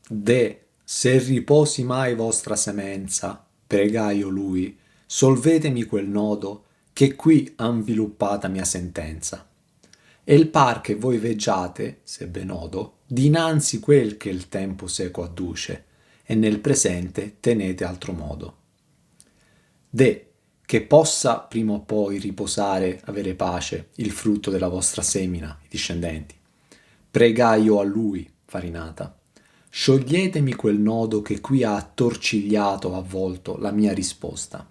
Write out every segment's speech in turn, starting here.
Se riposi mai vostra semenza, pregai io lui, solvetemi quel nodo, che qui han viluppata mia sentenza. E il par che voi veggiate, se ben odo, dinanzi quel che il tempo seco adduce, e nel presente tenete altro modo. Che possa prima o poi riposare, avere pace, il frutto della vostra semina, i discendenti. Pregai io a lui, Farinata, scioglietemi quel nodo che qui ha attorcigliato, avvolto la mia risposta.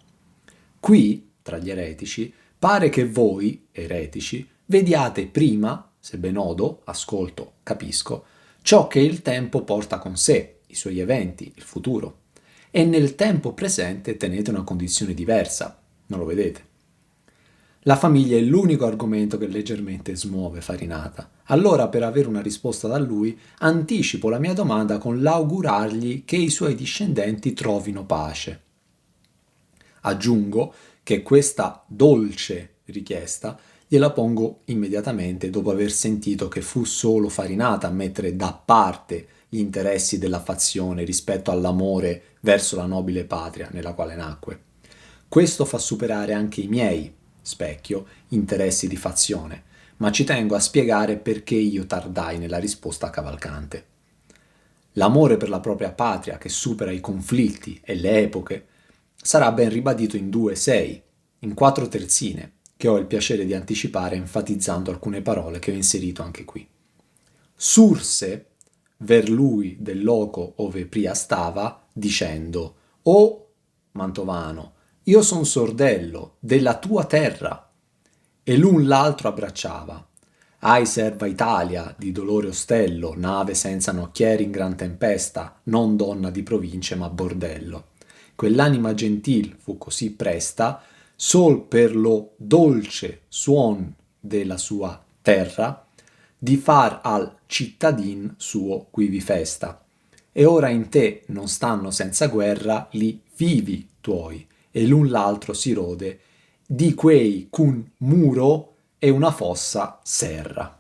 Qui, tra gli eretici, pare che voi, eretici, vediate prima, se ben odo, ascolto, capisco, ciò che il tempo porta con sé, i suoi eventi, il futuro, e nel tempo presente tenete una condizione diversa, non lo vedete. La famiglia è l'unico argomento che leggermente smuove Farinata. Allora, per avere una risposta da lui, anticipo la mia domanda con l'augurargli che i suoi discendenti trovino pace. Aggiungo che questa dolce richiesta gliela pongo immediatamente dopo aver sentito che fu solo Farinata a mettere da parte gli interessi della fazione rispetto all'amore verso la nobile patria nella quale nacque. Questo fa superare anche i miei, specchio, interessi di fazione, ma ci tengo a spiegare perché io tardai nella risposta cavalcante. L'amore per la propria patria che supera i conflitti e le epoche sarà ben ribadito in 2-6, in 4 terzine, che ho il piacere di anticipare enfatizzando alcune parole che ho inserito anche qui. Surse ver lui del loco ove pria stava, dicendo: O Mantovano, io son sordello della tua terra. E l'un l'altro abbracciava. Ai serva Italia, di dolore ostello, nave senza nocchieri in gran tempesta, non donna di province ma bordello. Quell'anima gentil fu così presta, sol per lo dolce suon della sua terra, di far al cittadin suo quivi festa. E ora in te non stanno senza guerra li vivi tuoi, e l'un l'altro si rode, di quei c'un muro e una fossa serra.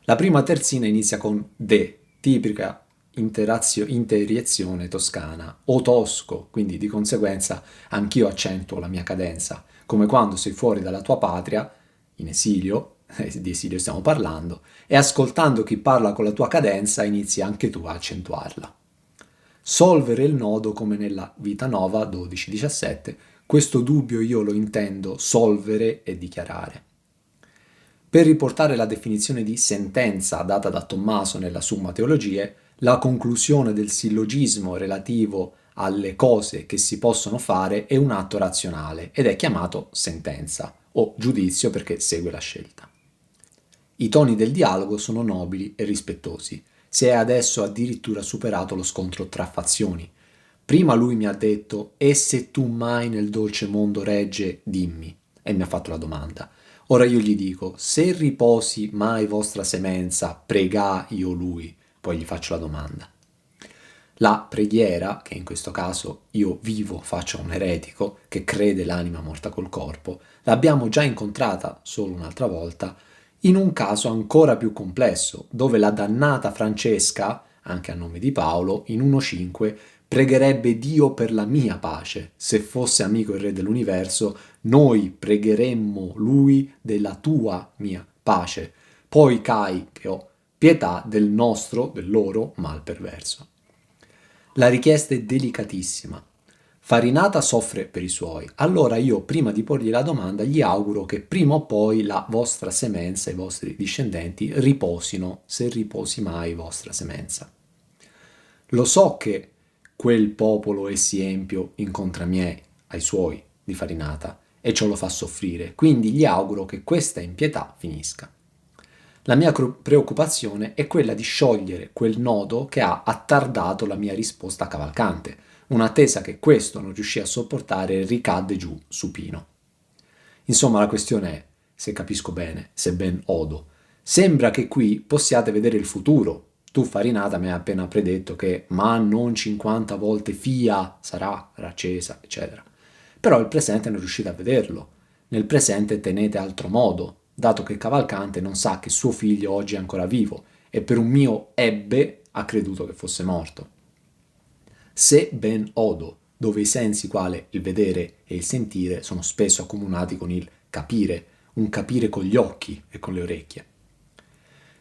La prima terzina inizia con de, tipica interiezione toscana, o tosco, quindi di conseguenza anch'io accentuo la mia cadenza, come quando sei fuori dalla tua patria, in esilio, di esilio stiamo parlando, e ascoltando chi parla con la tua cadenza inizi anche tu a accentuarla. Solvere il nodo come nella Vita Nova 12-17, questo dubbio io lo intendo solvere e dichiarare. Per riportare la definizione di sentenza data da Tommaso nella Summa Theologiae, la conclusione del sillogismo relativo alle cose che si possono fare è un atto razionale ed è chiamato sentenza o giudizio perché segue la scelta. I toni del dialogo sono nobili e rispettosi. Si è adesso addirittura superato lo scontro tra fazioni. Prima lui mi ha detto: "E se tu mai nel dolce mondo regge, dimmi." E mi ha fatto la domanda. Ora io gli dico: "Se riposi mai vostra semenza, prega io lui." Poi gli faccio la domanda. La preghiera, che in questo caso io vivo, faccio un eretico che crede l'anima morta col corpo, l'abbiamo già incontrata solo un'altra volta in un caso ancora più complesso, dove la dannata Francesca, anche a nome di Paolo, in 1,5 pregherebbe Dio per la mia pace. Se fosse amico il Re dell'universo, noi pregheremmo Lui della tua mia pace. Poi cai che ho pietà del loro mal perverso. La richiesta è delicatissima. Farinata soffre per i suoi, allora io prima di porgli la domanda gli auguro che prima o poi la vostra semenza, i vostri discendenti riposino, se riposi mai vostra semenza. Lo so che quel popolo è sì empio in contra miei, ai suoi, di Farinata, e ciò lo fa soffrire, quindi gli auguro che questa impietà finisca. La mia preoccupazione è quella di sciogliere quel nodo che ha attardato la mia risposta cavalcante, un'attesa che questo non riuscì a sopportare e ricadde giù supino. Insomma, la questione è, se capisco bene, se ben odo, sembra che qui possiate vedere il futuro. Tu, Farinata, mi hai appena predetto che ma non 50 volte fia sarà raccesa, eccetera. Però il presente non riuscite a vederlo. Nel presente tenete altro modo, dato che Cavalcante non sa che suo figlio oggi è ancora vivo e per un mio ebbe ha creduto che fosse morto. Se ben odo, dove i sensi quale il vedere e il sentire sono spesso accomunati con il capire, un capire con gli occhi e con le orecchie.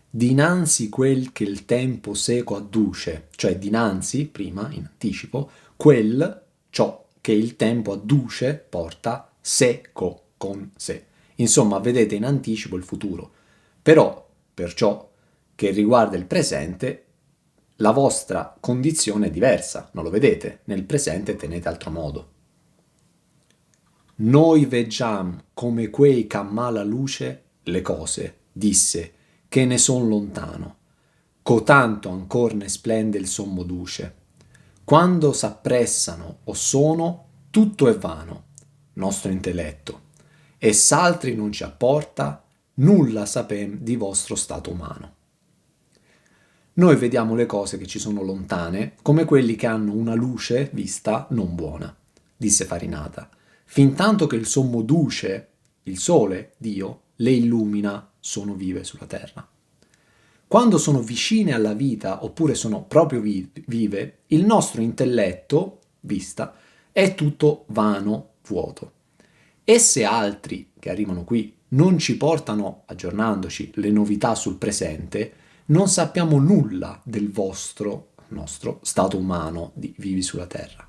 Dinanzi quel che il tempo seco adduce, cioè dinanzi, prima, in anticipo, ciò che il tempo adduce, porta seco, con sé. Insomma, vedete in anticipo il futuro. Però, per ciò che riguarda il presente, la vostra condizione è diversa, non lo vedete, nel presente tenete altro modo. Noi veggiam come quei c'amma la luce le cose, disse, che ne son lontano, cotanto ancor ne splende il sommo duce. Quando s'appressano o sono, tutto è vano, nostro intelletto, e s'altri non ci apporta, nulla sapem di vostro stato umano. Noi vediamo le cose che ci sono lontane come quelli che hanno una luce vista non buona, disse Farinata, fintanto che il sommo duce, il sole, Dio, le illumina, sono vive sulla terra. Quando sono vicine alla vita oppure sono proprio vive, il nostro intelletto, vista, è tutto vano, vuoto. E se altri che arrivano qui non ci portano, aggiornandoci, le novità sul presente, non sappiamo nulla del nostro stato umano di vivi sulla Terra.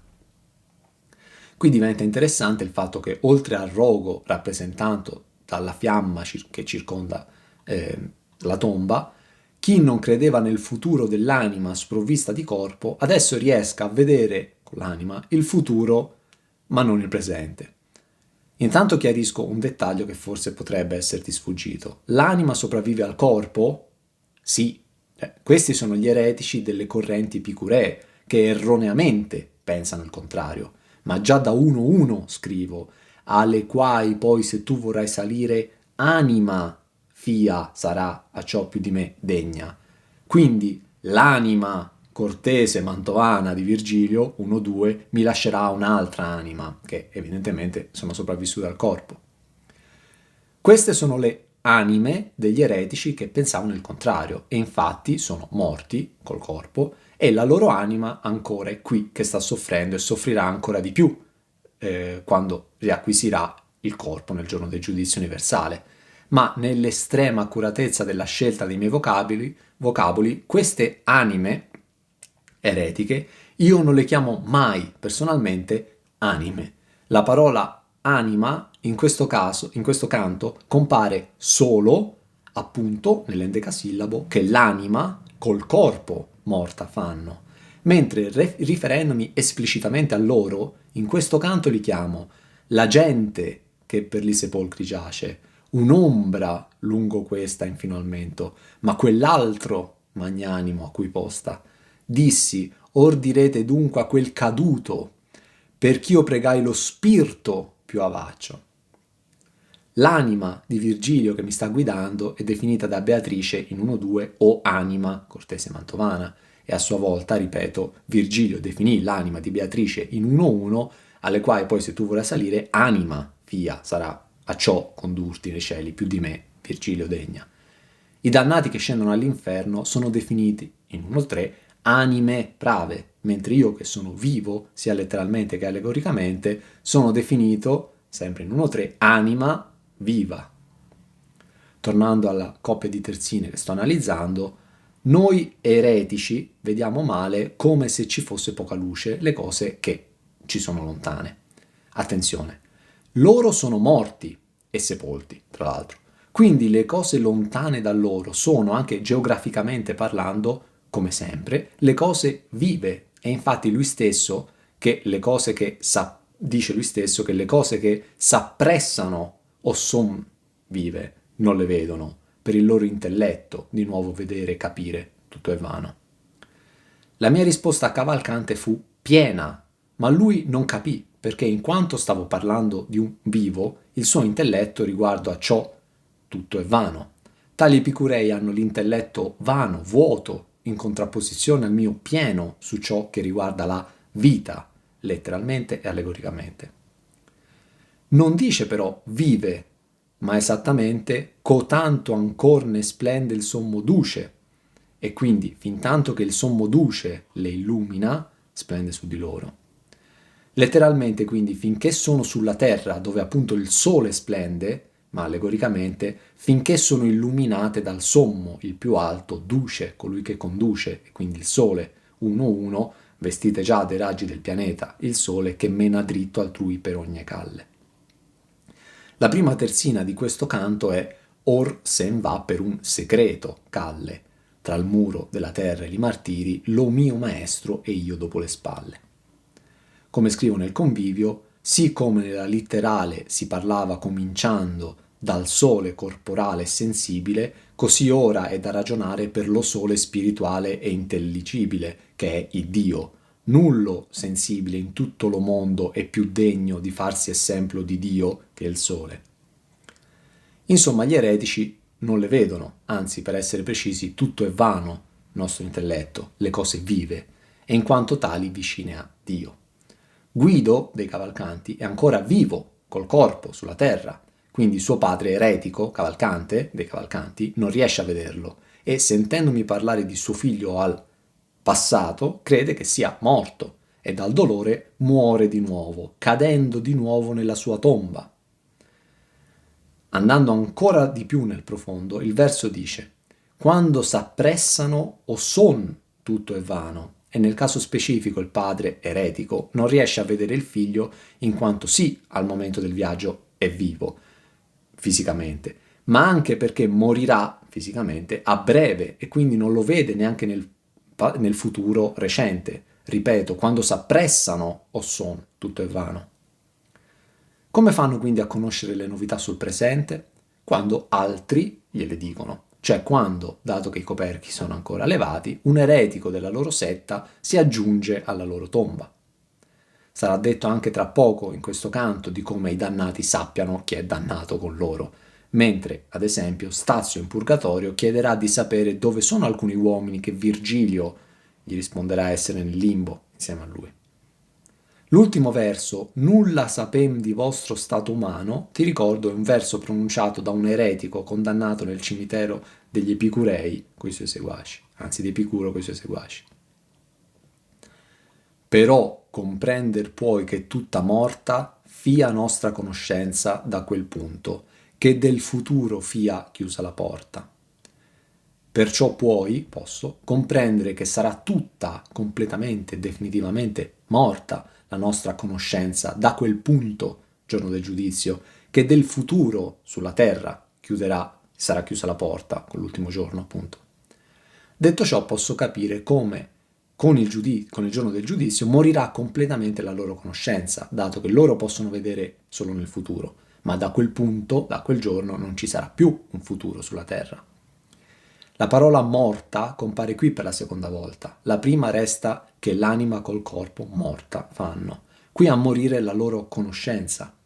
Qui diventa interessante il fatto che oltre al rogo rappresentato dalla fiamma che circonda la tomba, chi non credeva nel futuro dell'anima sprovvista di corpo, adesso riesca a vedere con l'anima il futuro, ma non il presente. Intanto chiarisco un dettaglio che forse potrebbe esserti sfuggito. L'anima sopravvive al corpo? Sì. Questi sono gli eretici delle correnti epicuree, che erroneamente pensano il contrario. Ma già da 1.1 scrivo, alle quai poi se tu vorrai salire, anima fia sarà a ciò più di me degna. Quindi l'anima cortese mantovana di Virgilio, 1-2, mi lascerà un'altra anima, che evidentemente sono sopravvissute al corpo. Queste sono le anime degli eretici che pensavano il contrario, e infatti sono morti col corpo, e la loro anima ancora è qui che sta soffrendo e soffrirà ancora di più quando riacquisirà il corpo nel giorno del giudizio universale. Ma nell'estrema accuratezza della scelta dei miei vocaboli, queste anime eretiche, io non le chiamo mai personalmente anime. La parola anima in questo canto compare solo appunto nell'endecasillabo che l'anima col corpo morta fanno, mentre riferendomi esplicitamente a loro, in questo canto li chiamo la gente che per li sepolcri giace, un'ombra lungo questa infino al mento, ma quell'altro magnanimo a cui posta. Dissi, or direte dunque a quel caduto, per ch'io pregai lo spirito più avaccio. L'anima di Virgilio che mi sta guidando è definita da Beatrice in 1-2 o anima cortese mantovana, e a sua volta, ripeto, Virgilio definì l'anima di Beatrice in 1-1, alle quali poi se tu vorrai salire, anima fia sarà a ciò condurti nei cieli più di me, Virgilio degna. I dannati che scendono all'inferno sono definiti in 1-3 anime prave, mentre io che sono vivo, sia letteralmente che allegoricamente, sono definito, sempre in 1-3, anima viva. Tornando alla coppia di terzine che sto analizzando, noi eretici vediamo male come se ci fosse poca luce le cose che ci sono lontane. Attenzione, loro sono morti e sepolti, tra l'altro. Quindi le cose lontane da loro sono, anche geograficamente parlando, come sempre, le cose vive. E infatti lui stesso, che le cose che dice lui stesso che le cose che s'appressano o son vive, non le vedono, per il loro intelletto, di nuovo vedere e capire, tutto è vano. La mia risposta cavalcante fu piena, ma lui non capì, perché in quanto stavo parlando di un vivo, il suo intelletto riguardo a ciò tutto è vano. Tali epicurei hanno l'intelletto vano, vuoto, in contrapposizione al mio pieno su ciò che riguarda la vita, letteralmente e allegoricamente. Non dice però vive, ma esattamente cotanto ancor ne splende il sommo duce, e quindi fintanto che il sommo duce le illumina, splende su di loro. Letteralmente, quindi, finché sono sulla terra, dove appunto il sole splende, ma allegoricamente, finché sono illuminate dal sommo, il più alto, duce, colui che conduce, e quindi il sole, 1-1, vestite già dei raggi del pianeta, il sole che mena dritto altrui per ogni calle. La prima terzina di questo canto è Or sen va per un segreto, calle, tra il muro della terra e i martiri, lo mio maestro e io dopo le spalle. Come scrivo nel convivio, sì come nella litterale si parlava cominciando dal sole corporale e sensibile, così ora è da ragionare per lo sole spirituale e intelligibile, che è il Dio. Nullo sensibile in tutto lo mondo è più degno di farsi esempio di Dio che il sole. Insomma, gli eretici non le vedono, anzi, per essere precisi, tutto è vano, il nostro intelletto, le cose vive, e in quanto tali vicine a Dio. Guido dei Cavalcanti è ancora vivo, col corpo, sulla terra, quindi suo padre eretico, Cavalcante, dei Cavalcanti, non riesce a vederlo e sentendomi parlare di suo figlio al passato, crede che sia morto e dal dolore muore di nuovo, cadendo di nuovo nella sua tomba. Andando ancora di più nel profondo, il verso dice: quando s'appressano o son tutto è vano, e nel caso specifico il padre eretico non riesce a vedere il figlio in quanto sì, al momento del viaggio è vivo fisicamente, ma anche perché morirà fisicamente a breve e quindi non lo vede neanche nel futuro recente. Ripeto, quando s'appressano o son tutto è vano. Come fanno quindi a conoscere le novità sul presente? Quando altri gliele dicono, cioè quando, dato che i coperchi sono ancora levati, un eretico della loro setta si aggiunge alla loro tomba. Sarà detto anche tra poco in questo canto di come i dannati sappiano chi è dannato con loro, mentre, ad esempio, Stazio in Purgatorio chiederà di sapere dove sono alcuni uomini che Virgilio gli risponderà essere nel limbo insieme a lui. L'ultimo verso, nulla sapem di vostro stato umano, ti ricordo, è un verso pronunciato da un eretico condannato nel cimitero degli Epicurei coi suoi seguaci, anzi di Epicuro coi suoi seguaci. Però comprender puoi che tutta morta fia nostra conoscenza da quel punto, che del futuro fia chiusa la porta. Perciò posso, comprendere che sarà tutta, completamente, definitivamente morta la nostra conoscenza da quel punto, giorno del giudizio, che del futuro sulla terra sarà chiusa la porta, con l'ultimo giorno appunto. Detto ciò posso capire come con il giorno del giudizio morirà completamente la loro conoscenza, dato che loro possono vedere solo nel futuro, ma da quel punto, da quel giorno, non ci sarà più un futuro sulla terra. La parola morta compare qui per la seconda volta. La prima resta che l'anima col corpo morta fanno. Qui a morire la loro conoscenza.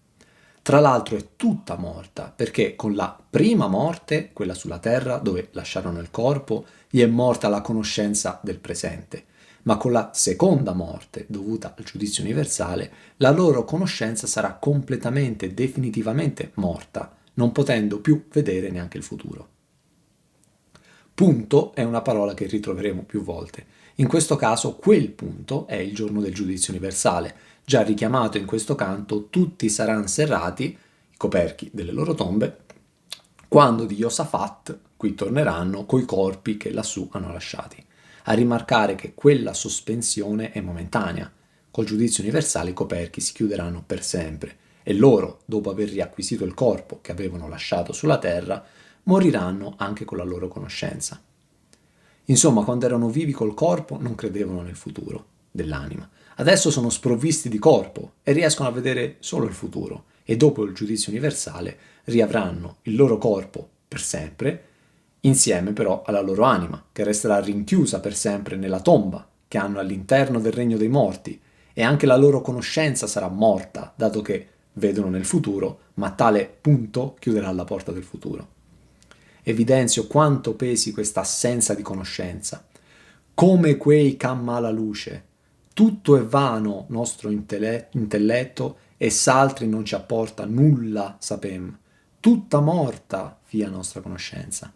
Tra l'altro è tutta morta, perché con la prima morte, quella sulla terra, dove lasciarono il corpo, gli è morta la conoscenza del presente. Ma con la seconda morte, dovuta al giudizio universale, la loro conoscenza sarà completamente, definitivamente morta, non potendo più vedere neanche il futuro. Punto è una parola che ritroveremo più volte. In questo caso quel punto è il giorno del giudizio universale. Già richiamato in questo canto, tutti saranno serrati, i coperchi delle loro tombe, quando di Iosafat qui torneranno coi corpi che lassù hanno lasciati. A rimarcare che quella sospensione è momentanea. Col giudizio universale i coperchi si chiuderanno per sempre e loro, dopo aver riacquisito il corpo che avevano lasciato sulla terra, moriranno anche con la loro conoscenza. Insomma, quando erano vivi col corpo non credevano nel futuro dell'anima. Adesso sono sprovvisti di corpo e riescono a vedere solo il futuro e dopo il giudizio universale riavranno il loro corpo per sempre, insieme però alla loro anima, che resterà rinchiusa per sempre nella tomba che hanno all'interno del regno dei morti, e anche la loro conoscenza sarà morta, dato che vedono nel futuro, ma tale punto chiuderà la porta del futuro. Evidenzio quanto pesi questa assenza di conoscenza. Come quei c'amma la luce. Tutto è vano nostro intelletto e s'altri non ci apporta nulla sapem. Tutta morta fia nostra conoscenza.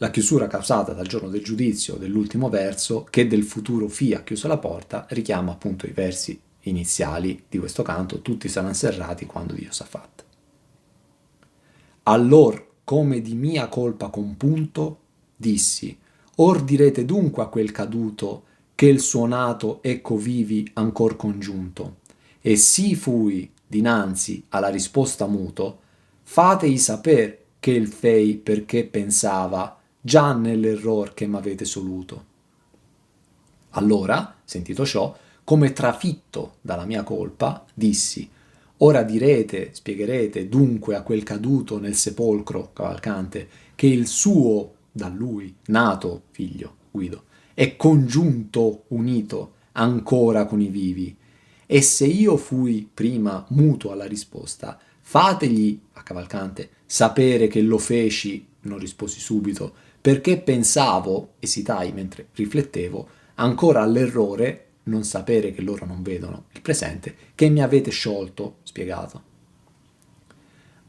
la chiusura causata dal giorno del giudizio dell'ultimo verso, che del futuro fia chiusa la porta, richiama appunto i versi iniziali di questo canto: tutti saranno serrati quando Dio s'ha fatta. Allor, come di mia colpa compunto, dissi: or direte dunque a quel caduto che il suonato ecco vivi ancor congiunto. E sì fui dinanzi alla risposta muto: fatei saper che il fei perché pensava già nell'error che m'avete soluto. Allora, sentito ciò, come trafitto dalla mia colpa, dissi: ora direte, spiegherete dunque a quel caduto nel sepolcro cavalcante che il suo, da lui, nato figlio, Guido, è congiunto, unito ancora con i vivi. E se io fui prima muto alla risposta, fategli, a cavalcante, sapere che lo feci, non risposi subito, perché pensavo, esitai mentre riflettevo, ancora all'errore, non sapere che loro non vedono il presente, che mi avete sciolto, spiegato.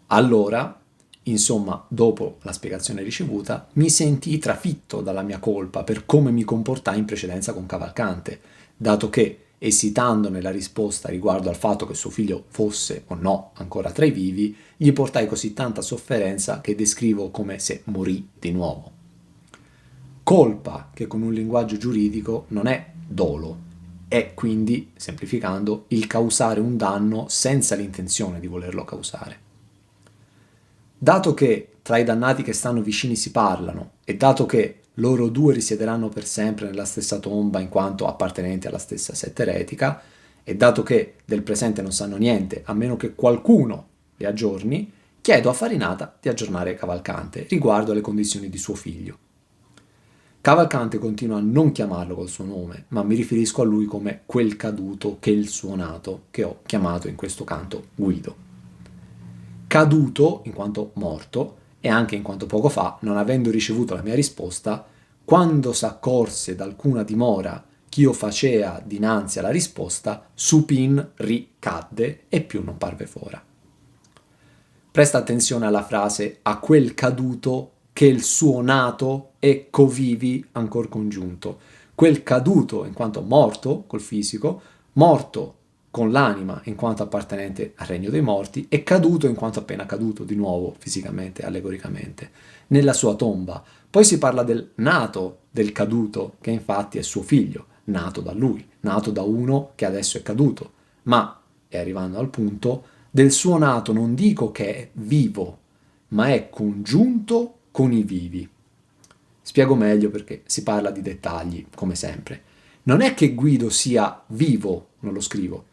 Allora, insomma, dopo la spiegazione ricevuta, mi sentii trafitto dalla mia colpa per come mi comportai in precedenza con Cavalcante, dato che, esitando nella risposta riguardo al fatto che suo figlio fosse o no ancora tra i vivi, gli portai così tanta sofferenza che descrivo come se morì di nuovo. Colpa che con un linguaggio giuridico non è dolo, è quindi, semplificando, il causare un danno senza l'intenzione di volerlo causare. Dato che tra i dannati che stanno vicini si parlano, e dato che loro due risiederanno per sempre nella stessa tomba in quanto appartenenti alla stessa setta eretica, e dato che del presente non sanno niente a meno che qualcuno li aggiorni, chiedo a Farinata di aggiornare Cavalcante riguardo alle condizioni di suo figlio. Cavalcante continua a non chiamarlo col suo nome, ma mi riferisco a lui come quel caduto che il suonato, che ho chiamato in questo canto Guido. Caduto, in quanto morto, e anche in quanto poco fa, non avendo ricevuto la mia risposta, quando s'accorse d'alcuna dimora ch'io facea dinanzi alla risposta, supin ricadde e più non parve fora. Presta attenzione alla frase a quel caduto che il suo nato è covivi ancor congiunto. Quel caduto in quanto morto col fisico, morto con l'anima in quanto appartenente al regno dei morti e caduto in quanto appena caduto di nuovo fisicamente, allegoricamente, nella sua tomba. Poi si parla del nato del caduto, che infatti è suo figlio, nato da lui, nato da uno che adesso è caduto, ma, e arrivando al punto, del suo nato non dico che è vivo, ma è congiunto con i vivi. Spiego meglio perché si parla di dettagli, come sempre. Non è che Guido sia vivo, non lo scrivo.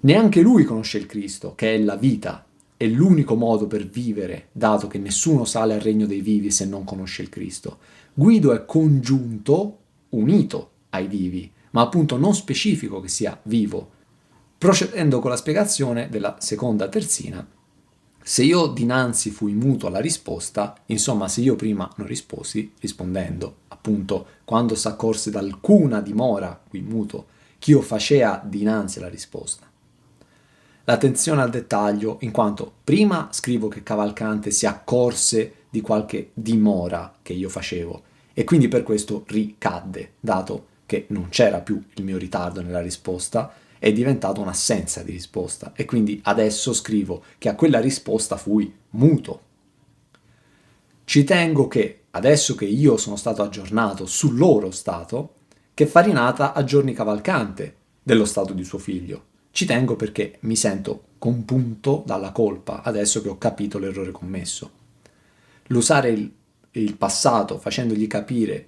Neanche lui conosce il Cristo, che è la vita, è l'unico modo per vivere, dato che nessuno sale al regno dei vivi se non conosce il Cristo. Guido è congiunto, unito ai vivi, ma appunto non specifico che sia vivo. Procedendo con la spiegazione della seconda terzina, se io dinanzi fui muto alla risposta, insomma se io prima non risposi, rispondendo, appunto, quando s'accorse d'alcuna dimora, qui muto, ch'io facea dinanzi alla risposta. L'attenzione al dettaglio, in quanto prima scrivo che Cavalcante si accorse di qualche dimora che io facevo, e quindi per questo ricadde, dato che non c'era più il mio ritardo nella risposta, è diventata un'assenza di risposta e quindi adesso scrivo che a quella risposta fui muto. Ci tengo che, adesso che io sono stato aggiornato sul loro stato, che Farinata aggiorni Cavalcante dello stato di suo figlio. Ci tengo perché mi sento compunto dalla colpa adesso che ho capito l'errore commesso. L'usare il passato facendogli capire,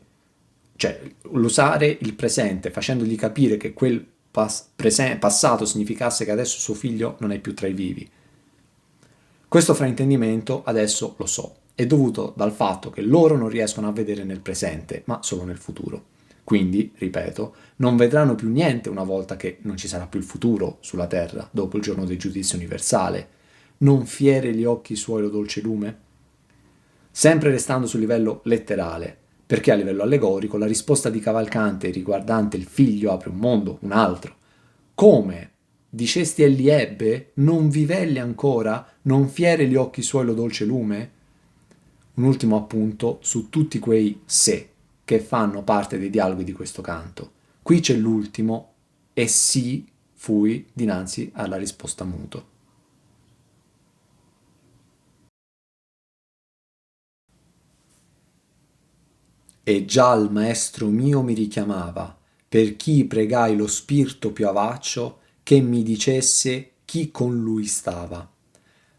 cioè l'usare il presente facendogli capire che quel passato significasse che adesso suo figlio non è più tra i vivi. Questo fraintendimento adesso lo so, è dovuto dal fatto che loro non riescono a vedere nel presente, ma solo nel futuro. Quindi, ripeto, non vedranno più niente una volta che non ci sarà più il futuro sulla terra, dopo il giorno del giudizio universale. Non fiere gli occhi suoi lo dolce lume? Sempre restando sul livello letterale, perché a livello allegorico la risposta di Cavalcante riguardante il figlio apre un mondo, un altro. Come? Dicesti egli ebbe? Non vivelli ancora? Non fiere gli occhi suoi lo dolce lume? Un ultimo appunto su tutti quei se che fanno parte dei dialoghi di questo canto. Qui c'è l'ultimo e sì fui dinanzi alla risposta muto. E già il maestro mio mi richiamava, per chi pregai lo spirito più avaccio, che mi dicesse chi con lui stava.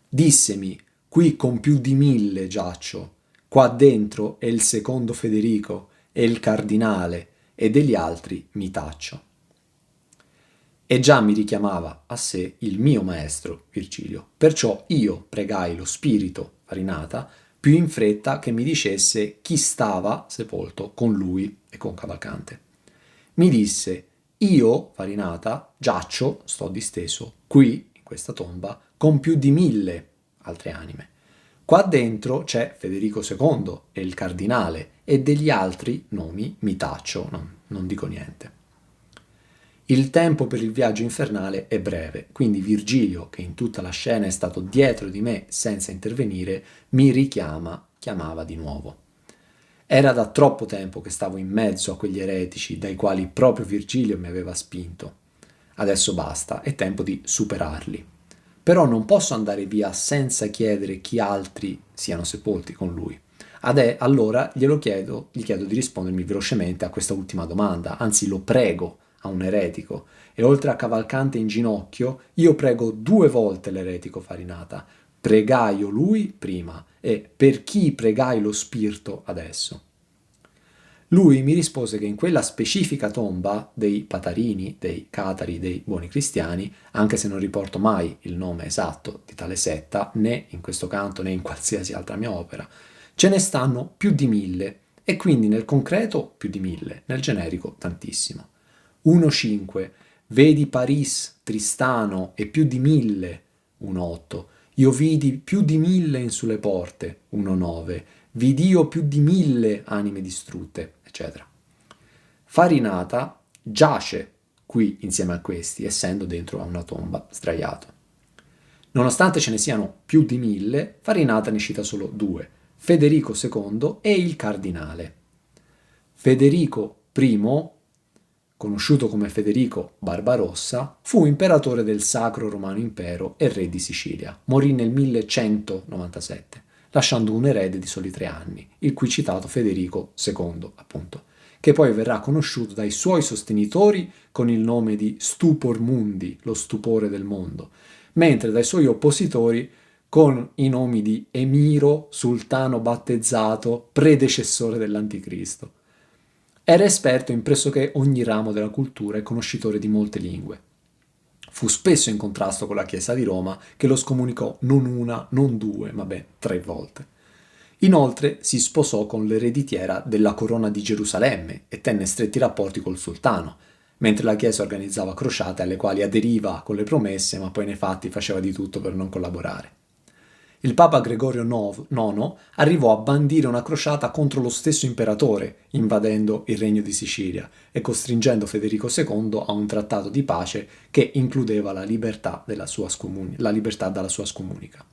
Dissemi, qui con più di 1000 giaccio, qua dentro è il secondo Federico, e il cardinale, e degli altri mi taccio. E già mi richiamava a sé il mio maestro Virgilio, perciò io pregai lo spirito Farinata più in fretta che mi dicesse chi stava sepolto con lui e con Cavalcante. Mi disse, io, Farinata, giaccio, sto disteso, qui, in questa tomba, con più di 1000 altre anime. Qua dentro c'è Federico II e il cardinale e degli altri nomi mi taccio, non dico niente. Il tempo per il viaggio infernale è breve, quindi Virgilio, che in tutta la scena è stato dietro di me senza intervenire, mi chiamava di nuovo. Era da troppo tempo che stavo in mezzo a quegli eretici dai quali proprio Virgilio mi aveva spinto. Adesso basta, è tempo di superarli. Però non posso andare via senza chiedere chi altri siano sepolti con lui. Allora gli chiedo di rispondermi velocemente a questa ultima domanda, anzi lo prego a un eretico, e oltre a Cavalcante in ginocchio, io prego 2 volte l'eretico Farinata. Pregaio lui prima e per chi pregai lo spirito adesso. Lui mi rispose che in quella specifica tomba dei Patarini, dei Catari, dei buoni cristiani, anche se non riporto mai il nome esatto di tale setta, né in questo canto né in qualsiasi altra mia opera, ce ne stanno più di 1000, e quindi nel concreto più di 1000, nel generico tantissimo. 1,5, vedi Paris, Tristano e più di 1000, 1,8, io vidi più di 1000 in sulle porte, 1,9, vidio più di 1000 anime distrutte, eccetera. Farinata giace qui insieme a questi, essendo dentro a una tomba sdraiato. Nonostante ce ne siano più di 1000, Farinata ne cita solo 2, Federico II e il cardinale. Federico I, conosciuto come Federico Barbarossa, fu imperatore del Sacro Romano Impero e re di Sicilia. Morì nel 1197, lasciando un erede di soli 3 anni, il qui citato Federico II, appunto, che poi verrà conosciuto dai suoi sostenitori con il nome di Stupor Mundi, lo stupore del mondo, mentre dai suoi oppositori con i nomi di Emiro, sultano battezzato, predecessore dell'Anticristo. Era esperto in pressoché ogni ramo della cultura e conoscitore di molte lingue. Fu spesso in contrasto con la Chiesa di Roma, che lo scomunicò non una, non 2, ma ben 3 volte. Inoltre si sposò con l'ereditiera della corona di Gerusalemme e tenne stretti rapporti col sultano, mentre la Chiesa organizzava crociate alle quali aderiva con le promesse, ma poi nei fatti faceva di tutto per non collaborare. Il Papa Gregorio IX arrivò a bandire una crociata contro lo stesso imperatore, invadendo il Regno di Sicilia e costringendo Federico II a un trattato di pace che includeva la libertà dalla sua scomunica.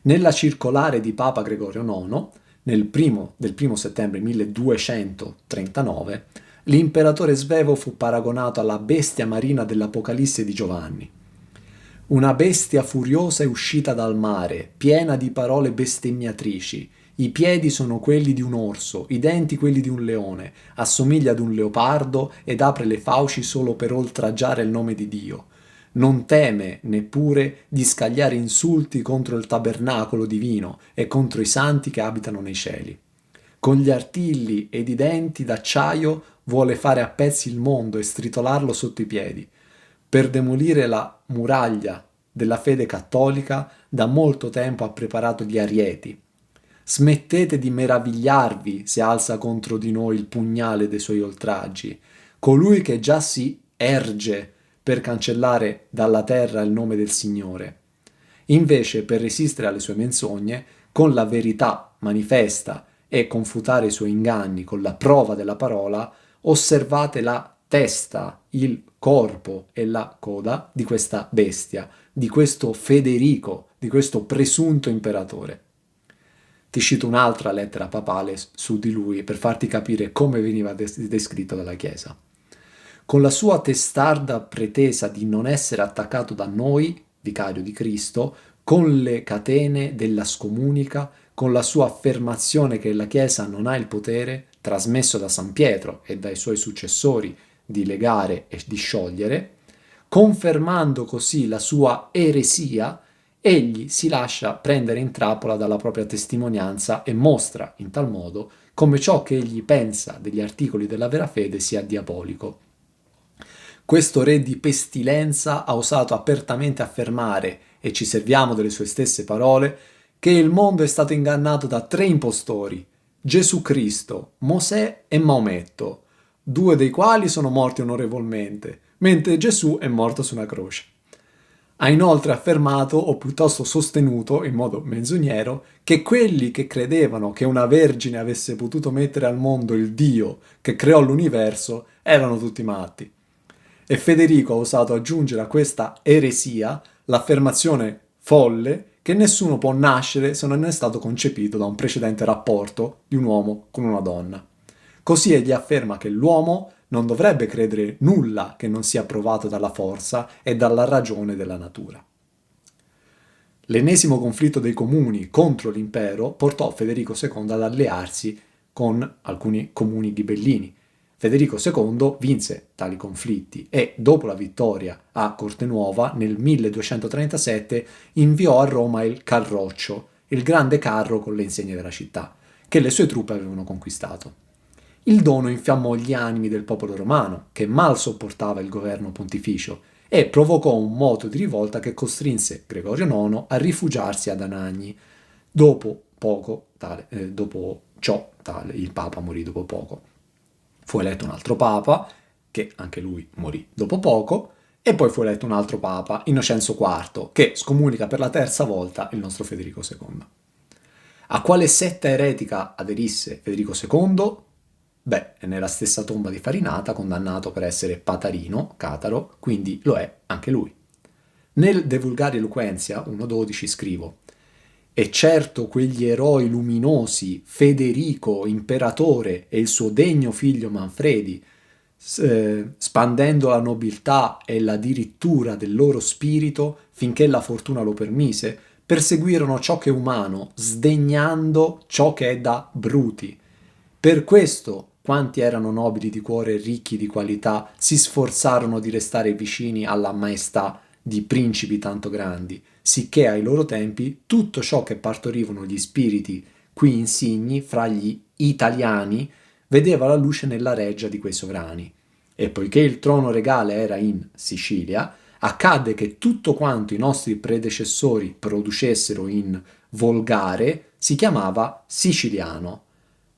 Nella circolare di Papa Gregorio IX, del 1 settembre 1239, l'imperatore svevo fu paragonato alla bestia marina dell'Apocalisse di Giovanni. Una bestia furiosa è uscita dal mare, piena di parole bestemmiatrici. I piedi sono quelli di un orso, i denti quelli di un leone, assomiglia ad un leopardo ed apre le fauci solo per oltraggiare il nome di Dio. Non teme neppure di scagliare insulti contro il tabernacolo divino e contro i santi che abitano nei cieli. Con gli artigli ed i denti d'acciaio vuole fare a pezzi il mondo e stritolarlo sotto i piedi. Per demolire la muraglia della fede cattolica da molto tempo ha preparato gli arieti. Smettete di meravigliarvi se alza contro di noi il pugnale dei suoi oltraggi. Colui che già si erge per cancellare dalla terra il nome del Signore. Invece, per resistere alle sue menzogne, con la verità manifesta e confutare i suoi inganni con la prova della parola, osservate la testa, il corpo e la coda di questa bestia, di questo Federico, di questo presunto imperatore. Ti cito un'altra lettera papale su di lui per farti capire come veniva descritto dalla Chiesa. Con la sua testarda pretesa di non essere attaccato da noi, vicario di Cristo, con le catene della scomunica, con la sua affermazione che la Chiesa non ha il potere, trasmesso da San Pietro e dai suoi successori, di legare e di sciogliere, confermando così la sua eresia, egli si lascia prendere in trappola dalla propria testimonianza e mostra, in tal modo, come ciò che egli pensa degli articoli della vera fede sia diabolico. Questo re di pestilenza ha osato apertamente affermare, e ci serviamo delle sue stesse parole, che il mondo è stato ingannato da 3 impostori, Gesù Cristo, Mosè e Maometto, 2 dei quali sono morti onorevolmente, mentre Gesù è morto su una croce. Ha inoltre affermato, o piuttosto sostenuto, in modo menzognero, che quelli che credevano che una vergine avesse potuto mettere al mondo il Dio che creò l'universo erano tutti matti. E Federico ha osato aggiungere a questa eresia l'affermazione folle che nessuno può nascere se non è stato concepito da un precedente rapporto di un uomo con una donna. Così egli afferma che l'uomo non dovrebbe credere nulla che non sia provato dalla forza e dalla ragione della natura. L'ennesimo conflitto dei comuni contro l'impero portò Federico II ad allearsi con alcuni comuni ghibellini. Federico II vinse tali conflitti e, dopo la vittoria a Cortenuova, nel 1237 inviò a Roma il Carroccio, il grande carro con le insegne della città, che le sue truppe avevano conquistato. Il dono infiammò gli animi del popolo romano, che mal sopportava il governo pontificio, e provocò un moto di rivolta che costrinse Gregorio IX a rifugiarsi ad Anagni. Dopo ciò, il Papa morì dopo poco. Fu eletto un altro Papa, che anche lui morì dopo poco, e poi fu eletto un altro Papa, Innocenzo IV, che scomunica per la 3ª volta il nostro Federico II. A quale setta eretica aderisse Federico II? Beh, è nella stessa tomba di Farinata, condannato per essere patarino, cataro, quindi lo è anche lui. Nel De Vulgari Eloquentia 1.12 scrivo: e certo quegli eroi luminosi, Federico, imperatore, e il suo degno figlio Manfredi, spandendo la nobiltà e la dirittura del loro spirito finché la fortuna lo permise, perseguirono ciò che è umano, sdegnando ciò che è da bruti. Per questo quanti erano nobili di cuore e ricchi di qualità si sforzarono di restare vicini alla maestà di principi tanto grandi, sicché ai loro tempi tutto ciò che partorivano gli spiriti qui insigni fra gli italiani vedeva la luce nella reggia di quei sovrani. E poiché il trono regale era in Sicilia, accadde che tutto quanto i nostri predecessori producessero in volgare si chiamava siciliano.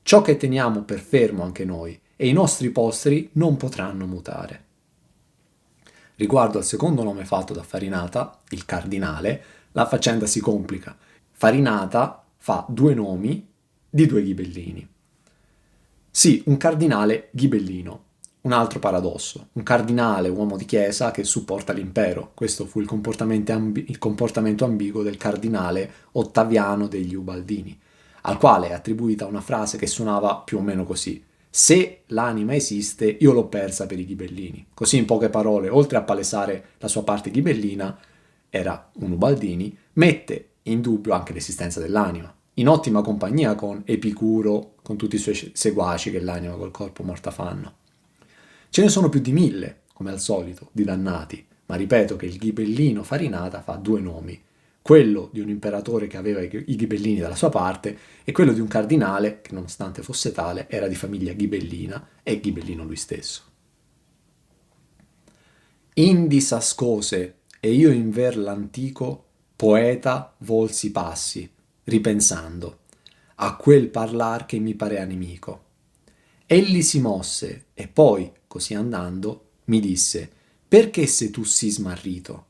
Ciò che teniamo per fermo anche noi, e i nostri posteri non potranno mutare. Riguardo al secondo nome fatto da Farinata, il cardinale, la faccenda si complica. Farinata fa 2 nomi di 2 ghibellini. Sì, un cardinale ghibellino. Un altro paradosso. Un cardinale, uomo di chiesa, che supporta l'impero. Questo fu il comportamento ambiguo del cardinale Ottaviano degli Ubaldini, al quale è attribuita una frase che suonava più o meno così: se l'anima esiste, io l'ho persa per i ghibellini. Così, in poche parole, oltre a palesare la sua parte ghibellina, era un Ubaldini, mette in dubbio anche l'esistenza dell'anima, in ottima compagnia con Epicuro, con tutti i suoi seguaci che l'anima col corpo morta fanno. Ce ne sono più di 1000, come al solito, di dannati, ma ripeto che il ghibellino Farinata fa 2 nomi, quello di un imperatore che aveva i ghibellini dalla sua parte e quello di un cardinale che, nonostante fosse tale, era di famiglia ghibellina e ghibellino lui stesso. Indi s'ascose, e io inver l'antico poeta volsi passi, ripensando a quel parlar che mi parea nemico. Egli si mosse e poi, così andando, mi disse: perché sei tu sì smarrito?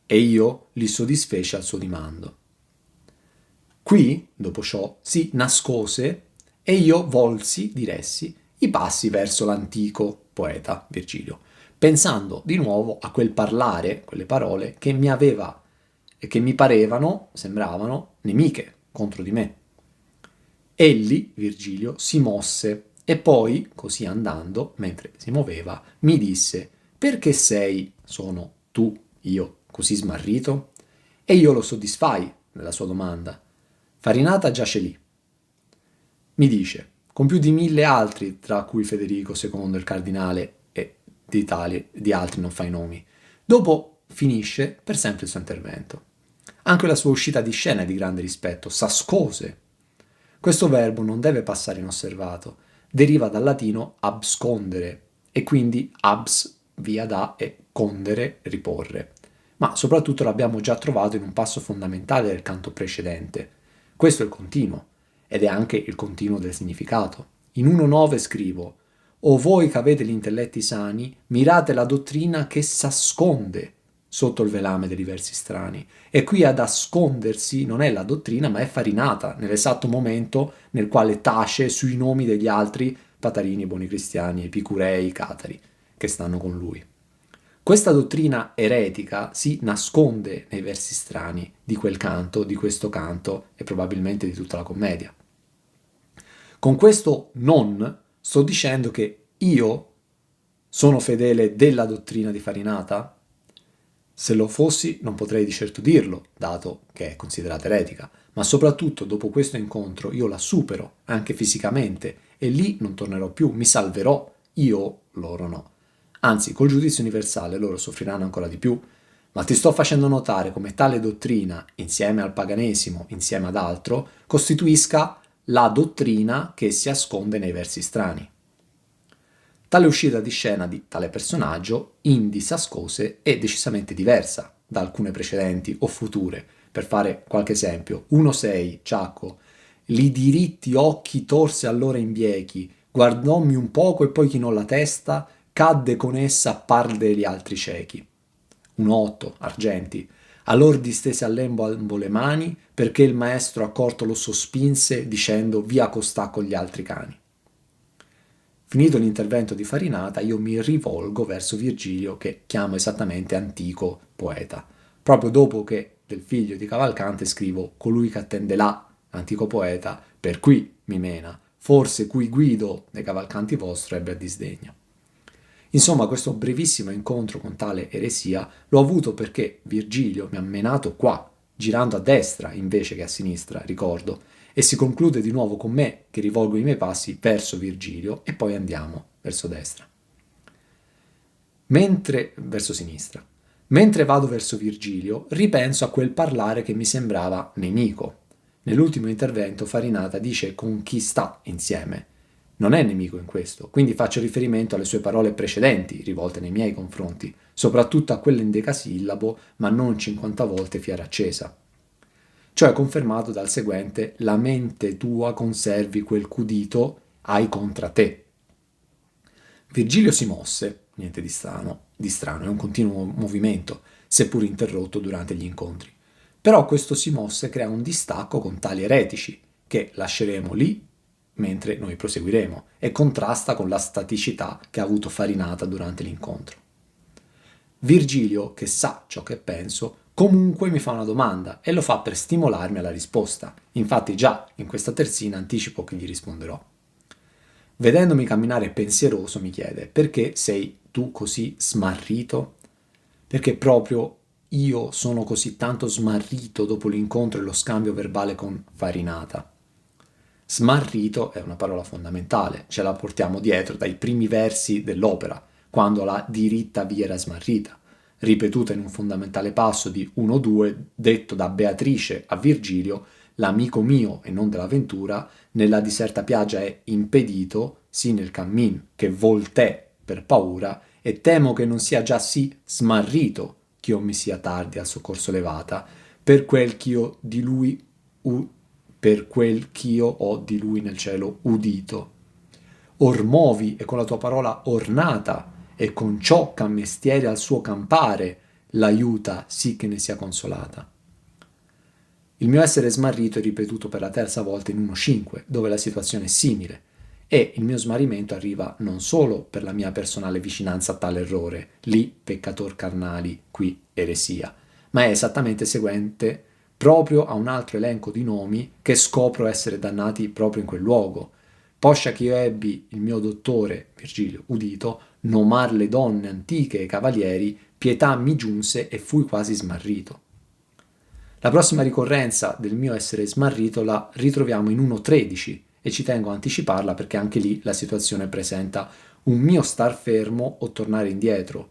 E io li soddisfeci al suo dimando. Qui, dopo ciò, si nascose e io volsi, diressi, i passi verso l'antico poeta Virgilio, pensando di nuovo a quel parlare, quelle parole che mi parevano, sembravano nemiche contro di me. Egli, Virgilio, si mosse e poi, così andando, mentre si muoveva, mi disse: perché sono tu, io, così smarrito? E io lo soddisfai nella sua domanda. Farinata giace lì. Mi dice, con più di 1000 altri, tra cui Federico II, il cardinale, e di altri non fa i nomi. Dopo finisce per sempre il suo intervento. Anche la sua uscita di scena è di grande rispetto, s'ascose. Questo verbo non deve passare inosservato, deriva dal latino abscondere e quindi abs, via da, e condere, riporre. Ma soprattutto l'abbiamo già trovato in un passo fondamentale del canto precedente. Questo è il continuo, ed è anche il continuo del significato. In 1.9 scrivo: o voi che avete gli intelletti sani, mirate la dottrina che s'asconde sotto il velame dei versi strani. E qui ad ascondersi non è la dottrina, ma è Farinata, nell'esatto momento nel quale tace sui nomi degli altri patarini, buoni cristiani, epicurei, catari, che stanno con lui. Questa dottrina eretica si nasconde nei versi strani di quel canto, di questo canto e probabilmente di tutta la commedia. Con questo non sto dicendo che io sono fedele della dottrina di Farinata? Se lo fossi non potrei di certo dirlo, dato che è considerata eretica, ma soprattutto dopo questo incontro io la supero, anche fisicamente, e lì non tornerò più, mi salverò, io, loro no. Anzi, col giudizio universale loro soffriranno ancora di più, ma ti sto facendo notare come tale dottrina, insieme al paganesimo, insieme ad altro, costituisca la dottrina che si asconde nei versi strani. Tale uscita di scena di tale personaggio, in Dissascose, è decisamente diversa da alcune precedenti o future. Per fare qualche esempio, 1.6, Ciacco, li diritti occhi torse allora in biechi, guardòmi un poco e poi chinò la testa, cadde con essa a par degli altri ciechi. 1.8, Argenti, allor distese a lembo le mani, perché il maestro accorto lo sospinse, dicendo via costà con gli altri cani. Finito l'intervento di Farinata, io mi rivolgo verso Virgilio, che chiamo esattamente antico poeta. Proprio dopo che del figlio di Cavalcante scrivo colui che attende là, antico poeta, per qui mi mena, forse cui Guido dei Cavalcanti vostro ebbe a disdegno. Insomma, questo brevissimo incontro con tale eresia l'ho avuto perché Virgilio mi ha menato qua, girando a destra invece che a sinistra, ricordo, e si conclude di nuovo con me che rivolgo i miei passi verso Virgilio e poi andiamo verso destra. Verso sinistra. Mentre vado verso Virgilio, ripenso a quel parlare che mi sembrava nemico. Nell'ultimo intervento Farinata dice con chi sta insieme. Non è nemico in questo, quindi faccio riferimento alle sue parole precedenti rivolte nei miei confronti, soprattutto a quell'endecasillabo, ma non 50 volte fiera accesa. Ciò è confermato dal seguente: la mente tua conservi quel cudito hai contra te. Virgilio si mosse, niente di strano, è un continuo movimento, seppur interrotto durante gli incontri. Però questo si mosse crea un distacco con tali eretici, che lasceremo lì mentre noi proseguiremo, e contrasta con la staticità che ha avuto Farinata durante l'incontro. Virgilio, che sa ciò che penso, comunque mi fa una domanda e lo fa per stimolarmi alla risposta. Infatti già in questa terzina anticipo che gli risponderò. Vedendomi camminare pensieroso mi chiede: perché sei tu così smarrito? Perché proprio io sono così tanto smarrito dopo l'incontro e lo scambio verbale con Farinata. Smarrito è una parola fondamentale, ce la portiamo dietro dai primi versi dell'opera, quando la diritta via era smarrita, ripetuta in un fondamentale passo di 1-2 detto da Beatrice a Virgilio: l'amico mio e non della ventura, nella diserta piaggia è impedito, sì nel cammin, che voltè per paura, e temo che non sia già sì smarrito ch'io mi sia tardi al soccorso levata, per quel ch'io ho di lui nel cielo udito. Or movi e con la tua parola ornata, e con ciò che a mestiere al suo campare l'aiuta sì che ne sia consolata. Il mio essere smarrito è ripetuto per la terza volta in 1.5, dove la situazione è simile, e il mio smarrimento arriva non solo per la mia personale vicinanza a tale errore, lì peccator carnali, qui eresia, ma è esattamente seguente proprio a un altro elenco di nomi che scopro essere dannati proprio in quel luogo. Poscia che io ebbi il mio dottore, Virgilio, udito, nomar le donne antiche e i cavalieri, pietà mi giunse e fui quasi smarrito. La prossima ricorrenza del mio essere smarrito la ritroviamo in 1.13 e ci tengo a anticiparla perché anche lì la situazione presenta un mio star fermo o tornare indietro.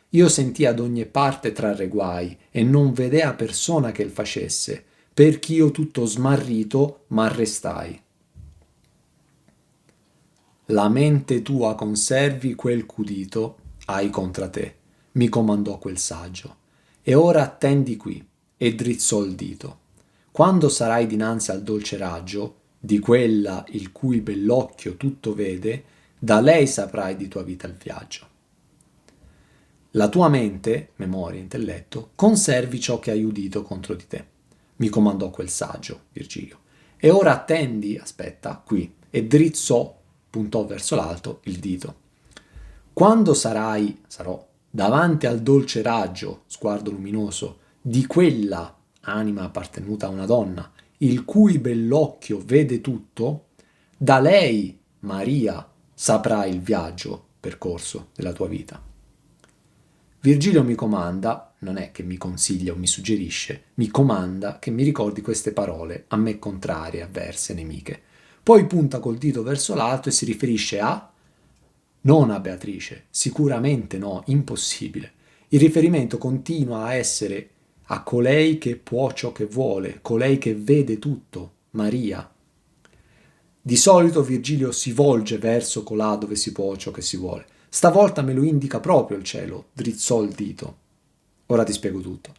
Io sentii ad ogni parte trarre guai e non vedea persona che il facesse, perch'io tutto smarrito m'arrestai. La mente tua conservi quel c'udito hai contra te, mi comandò quel saggio, e ora attendi qui, e drizzò il dito. Quando sarai dinanzi al dolce raggio, di quella il cui bell'occhio tutto vede, da lei saprai di tua vita il viaggio. La tua mente, memoria, intelletto, conservi ciò che hai udito contro di te, mi comandò quel saggio, Virgilio. E ora attendi, aspetta, qui, e drizzò, puntò verso l'alto, il dito. Quando sarò, davanti al dolce raggio, sguardo luminoso, di quella anima appartenuta a una donna, il cui bell'occhio vede tutto, da lei, Maria, saprai il viaggio percorso della tua vita. Virgilio mi comanda, non è che mi consiglia o mi suggerisce, mi comanda che mi ricordi queste parole, a me contrarie, avverse, nemiche. Poi punta col dito verso l'alto e si riferisce a... non a Beatrice, sicuramente no, impossibile. Il riferimento continua a essere a colei che può ciò che vuole, colei che vede tutto, Maria. Di solito Virgilio si volge verso colà dove si può ciò che si vuole. Stavolta me lo indica proprio il cielo, drizzò il dito. Ora ti spiego tutto.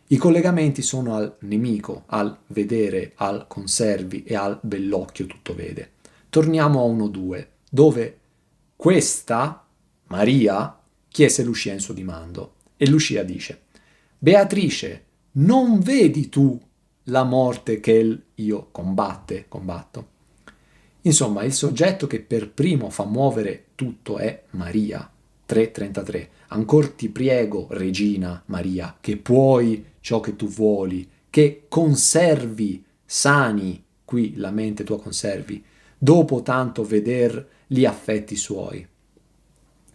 I collegamenti sono al nemico, al vedere, al conservi e al bell'occhio tutto vede. Torniamo a 1-2, dove questa, Maria, chiese Lucia in suo dimando. E Lucia dice: Beatrice, non vedi tu la morte che io combatto? Insomma, il soggetto che per primo fa muovere tutto è Maria. 3.33. Ancor ti priego, Regina Maria, che puoi ciò che tu vuoli, che conservi sani, qui la mente tua conservi, dopo tanto veder gli affetti suoi.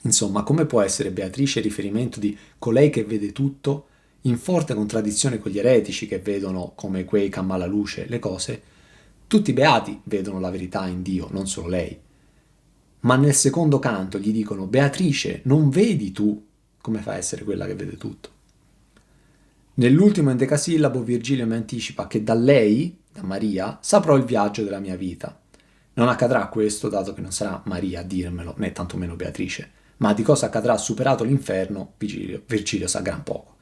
Insomma, come può essere Beatrice riferimento di colei che vede tutto, in forte contraddizione con gli eretici che vedono come quei che alla luce le cose? Tutti i beati vedono la verità in Dio, non solo lei. Ma nel secondo canto gli dicono: Beatrice, non vedi tu come fa a essere quella che vede tutto? Nell'ultimo endecasillabo Virgilio mi anticipa che da lei, da Maria, saprò il viaggio della mia vita. Non accadrà questo, dato che non sarà Maria a dirmelo, né tantomeno Beatrice, ma di cosa accadrà superato l'inferno, Virgilio sa gran poco.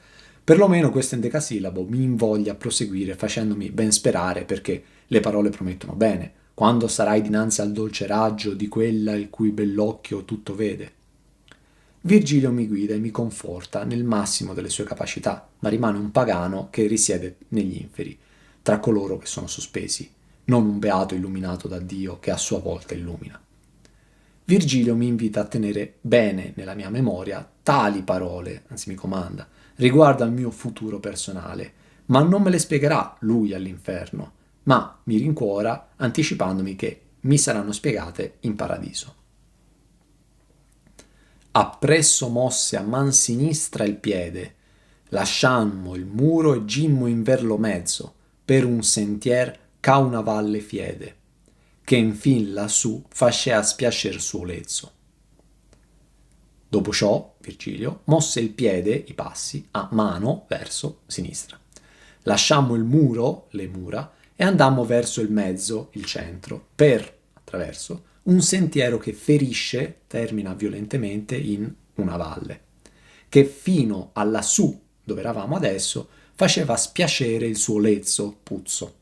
Perlomeno questo endecasillabo mi invoglia a proseguire facendomi ben sperare, perché le parole promettono bene. Quando sarai dinanzi al dolce raggio di quella il cui bell'occhio tutto vede. Virgilio mi guida e mi conforta nel massimo delle sue capacità, ma rimane un pagano che risiede negli inferi, tra coloro che sono sospesi, non un beato illuminato da Dio che a sua volta illumina. Virgilio mi invita a tenere bene nella mia memoria tali parole, anzi mi comanda, riguardo al mio futuro personale, ma non me le spiegherà lui all'inferno, ma mi rincuora anticipandomi che mi saranno spiegate in paradiso. Appresso mosse a man sinistra il piede, lasciammo il muro e gimmo in ver lo mezzo, per un sentier c'ha una valle fiede, che infin lassù fascea spiascer suo lezzo. Dopo ciò, Virgilio mosse il piede, i passi, a mano verso sinistra. Lasciammo il muro, le mura, e andammo verso il mezzo, il centro, per, attraverso, un sentiero che ferisce, termina violentemente in una valle, che fino a lassù, dove eravamo adesso, faceva spiacere il suo lezzo, puzzo.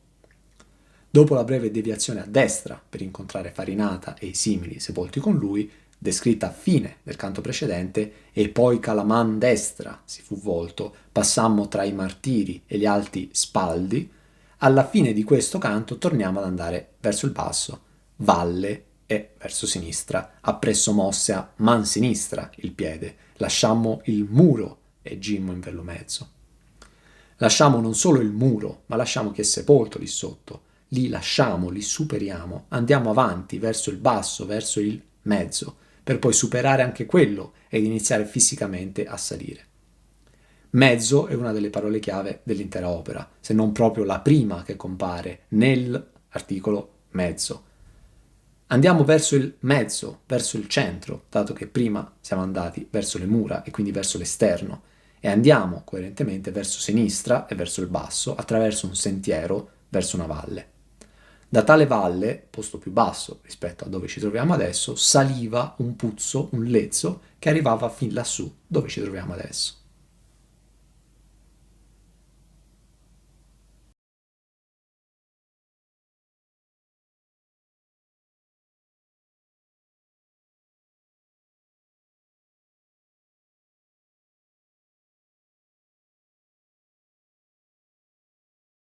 Dopo la breve deviazione a destra per incontrare Farinata e i simili sepolti con lui, descritta a fine del canto precedente, e poi Calaman destra si fu volto, passammo tra i martiri e gli alti spaldi, alla fine di questo canto torniamo ad andare verso il basso, valle e verso sinistra, appresso mosse a man sinistra il piede, lasciammo il muro e gimmo in ver lo mezzo. Lasciamo non solo il muro, ma lasciamo chi è sepolto lì sotto. Li lasciamo, li superiamo, andiamo avanti verso il basso, verso il mezzo, per poi superare anche quello ed iniziare fisicamente a salire. Mezzo è una delle parole chiave dell'intera opera, se non proprio la prima che compare nell'articolo mezzo. Andiamo verso il mezzo, verso il centro, dato che prima siamo andati verso le mura e quindi verso l'esterno, e andiamo coerentemente verso sinistra e verso il basso attraverso un sentiero verso una valle. Da tale valle, posto più basso rispetto a dove ci troviamo adesso, saliva un puzzo, un lezzo che arrivava fin lassù dove ci troviamo adesso.